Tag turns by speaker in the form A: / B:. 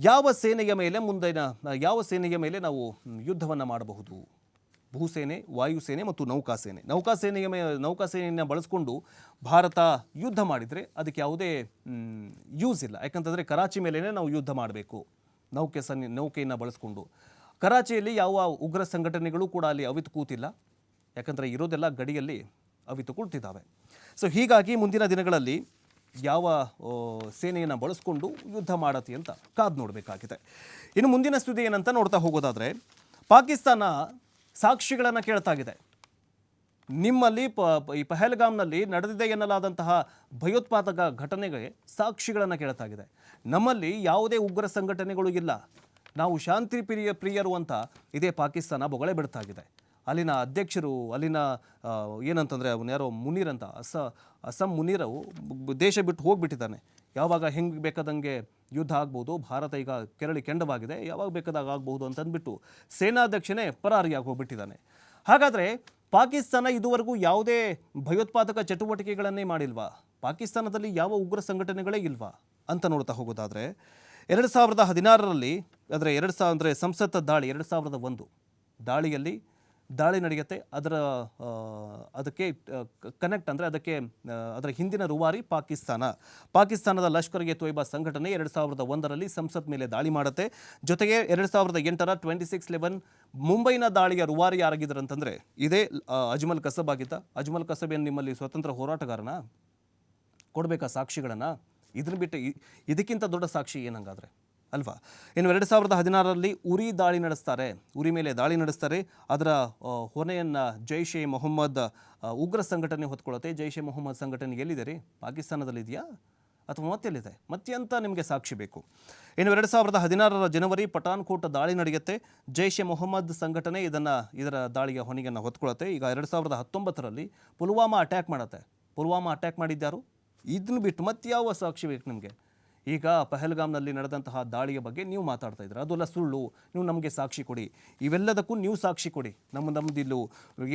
A: ಯಾವ ಸೇನೆಯ ಮೇಲೆ ನಾವು ಯುದ್ಧವನ್ನು ಮಾಡಬಹುದು? ಭೂಸೇನೆ, ವಾಯುಸೇನೆ ಮತ್ತು ನೌಕಾಸೇನೆ. ನೌಕಾಸೇನೆಯನ್ನು ಬಳಸ್ಕೊಂಡು ಭಾರತ ಯುದ್ಧ ಮಾಡಿದರೆ ಅದಕ್ಕೆ ಯಾವುದೇ ಯೂಸ್ ಇಲ್ಲ. ಯಾಕಂತಂದರೆ ಕರಾಚಿ ಮೇಲೇ ನಾವು ಯುದ್ಧ ಮಾಡಬೇಕು ನೌಕೆಯನ್ನು ಬಳಸ್ಕೊಂಡು. ಕರಾಚಿಯಲ್ಲಿ ಯಾವ ಉಗ್ರ ಸಂಘಟನೆಗಳು ಕೂಡ ಅಲ್ಲಿ ಅವಿತು ಕೂತಿಲ್ಲ. ಯಾಕಂದರೆ ಇರೋದೆಲ್ಲ ಗಡಿಯಲ್ಲಿ ಅವಿತು ಕೂತಿದ್ದಾವೆ. ಸೊ ಹೀಗಾಗಿ ಮುಂದಿನ ದಿನಗಳಲ್ಲಿ ಯಾವ ಸೇನೆಯನ್ನು ಬಳಸ್ಕೊಂಡು ಯುದ್ಧ ಮಾಡತ್ತೆ ಅಂತ ಕಾದು ನೋಡಬೇಕಾಗಿದೆ. ಇನ್ನು ಮುಂದಿನ ಸುದ್ದಿ ಏನಂತ ನೋಡ್ತಾ ಹೋಗೋದಾದರೆ, ಪಾಕಿಸ್ತಾನ ಸಾಕ್ಷಿಗಳನ್ನು ಕೇಳ್ತಾಗಿದೆ. ನಿಮ್ಮಲ್ಲಿ ಈ ಪಹಲ್ಗಾಮ್ನಲ್ಲಿ ನಡೆದಿದೆ ಎನ್ನಲಾದಂತಹ ಭಯೋತ್ಪಾದಕ ಘಟನೆಗೆ ಸಾಕ್ಷಿಗಳನ್ನು ಕೇಳ್ತಾಗಿದೆ. ನಮ್ಮಲ್ಲಿ ಯಾವುದೇ ಉಗ್ರ ಸಂಘಟನೆಗಳು ಇಲ್ಲ, ನಾವು ಶಾಂತಿ ಪ್ರಿಯರು ಅಂತ ಇದೇ ಪಾಕಿಸ್ತಾನ ಬೊಗಳೆ ಬಿಡ್ತಾಗಿದೆ. ಅಲ್ಲಿನ ಅಧ್ಯಕ್ಷರು, ಅಲ್ಲಿನ ಏನಂತಂದರೆ ಅವನು ಯಾರೋ ಮುನೀರ್ ಅಂತ, ಅಸ್ಸಾಂ ಮುನೀರು ದೇಶ ಬಿಟ್ಟು ಹೋಗಿಬಿಟ್ಟಿದ್ದಾನೆ. ಯಾವಾಗ ಹೆಂಗೆ ಬೇಕಾದಂಗೆ ಯುದ್ಧ ಆಗ್ಬೋದು, ಭಾರತ ಈಗ ಕೆಂಡವಾಗಿದೆ, ಯಾವಾಗ ಬೇಕಾದಾಗ ಆಗ್ಬೋದು ಅಂತಂದ್ಬಿಟ್ಟು ಸೇನಾಧ್ಯಕ್ಷನೇ ಪರಾರಿಯಾಗಿ ಹೋಗ್ಬಿಟ್ಟಿದ್ದಾನೆ. ಹಾಗಾದರೆ ಪಾಕಿಸ್ತಾನ ಇದುವರೆಗೂ ಯಾವುದೇ ಭಯೋತ್ಪಾದಕ ಚಟುವಟಿಕೆಗಳನ್ನೇ ಮಾಡಿಲ್ವಾ? ಪಾಕಿಸ್ತಾನದಲ್ಲಿ ಯಾವ ಉಗ್ರ ಸಂಘಟನೆಗಳೇ ಇಲ್ವಾ ಅಂತ ನೋಡ್ತಾ ಹೋಗೋದಾದರೆ, 2016ರಲ್ಲಿ ಅಂದರೆ ಸಂಸತ್ ದಾಳಿ 2001 ದಾಳಿಯಲ್ಲಿ ದಾಳಿ ನಡೆಯುತ್ತೆ. ಅದಕ್ಕೆ ಕನೆಕ್ಟ್ ಅಂದರೆ ಅದರ ಹಿಂದಿನ ರೂವಾರಿ ಪಾಕಿಸ್ತಾನದ ಲಷ್ಕರ್ ಎ ತೊಯ್ಬಾ ಸಂಘಟನೆ 2001ರಲ್ಲಿ ಸಂಸತ್ ಮೇಲೆ ದಾಳಿ ಮಾಡುತ್ತೆ. ಜೊತೆಗೆ 2008ರ 26/11 ಮುಂಬೈನ ದಾಳಿಯ ರೂವಾರಿ ಯಾರಾಗಿದ್ದಾರೆ ಅಂತಂದರೆ ಇದೇ ಅಜ್ಮಲ್ ಕಸಬ್ ಆಗಿದ್ದ. ಅಜ್ಮಲ್ ಕಸಬ್ ಏನು ನಿಮ್ಮಲ್ಲಿ ಸ್ವತಂತ್ರ ಹೋರಾಟಗಾರನ? ಕೊಡಬೇಕಾ ಸಾಕ್ಷಿಗಳನ್ನು? ಇದನ್ನು ಬಿಟ್ಟು ಇದಕ್ಕಿಂತ ದೊಡ್ಡ ಸಾಕ್ಷಿ ಏನಂಗಾದರೆ ಅಲ್ವಾ? ಇನ್ನು 2016ರಲ್ಲಿ ಉರಿ ಮೇಲೆ ದಾಳಿ ನಡೆಸ್ತಾರೆ. ಅದರ ಹೊಣೆಯನ್ನು ಜೈಷ್ ಎ ಮೊಹಮ್ಮದ್ ಉಗ್ರ ಸಂಘಟನೆ ಹೊತ್ಕೊಳ್ಳುತ್ತೆ. ಜೈಷ್ ಎ ಮೊಹಮ್ಮದ್ ಸಂಘಟನೆ ಎಲ್ಲಿದೆ ರೀ? ಪಾಕಿಸ್ತಾನದಲ್ಲಿದೆಯಾ ಅಥವಾ ಮತ್ತೆಲ್ಲಿದೆ? ಮತ್ತೆ ಅಂತ ನಿಮಗೆ ಸಾಕ್ಷಿ ಬೇಕು. ಇನ್ನು 2016ರ ಜನವರಿ ಪಠಾನ್ಕೋಟ್ ದಾಳಿ ನಡೆಯುತ್ತೆ. ಜೈಷ್ ಎ ಮೊಹಮ್ಮದ್ ಸಂಘಟನೆ ಇದರ ದಾಳಿಯ ಹೊಣೆಯನ್ನು ಹೊತ್ಕೊಳ್ಳುತ್ತೆ. ಈಗ 2019ರಲ್ಲಿ ಪುಲ್ವಾಮಾ ಅಟ್ಯಾಕ್ ಮಾಡಿದ್ಯಾರು? ಇದನ್ನು ಬಿಟ್ಟು ಮತ್ತೆ ಯಾವ ಸಾಕ್ಷಿ ಬೇಕು ನಿಮಗೆ? ಈಗ ಪಹಲ್ಗಾಮ್ನಲ್ಲಿ ನಡೆದಂತಹ ದಾಳಿಯ ಬಗ್ಗೆ ನೀವು ಮಾತಾಡ್ತಾ ಇದ್ದೀರಾ, ಅದೆಲ್ಲ ಸುಳ್ಳು, ನೀವು ನಮಗೆ ಸಾಕ್ಷಿ ಕೊಡಿ. ಇವೆಲ್ಲದಕ್ಕೂ ನೀವು ಸಾಕ್ಷಿ ಕೊಡಿ. ನಮ್ಮದಿಲ್ಲು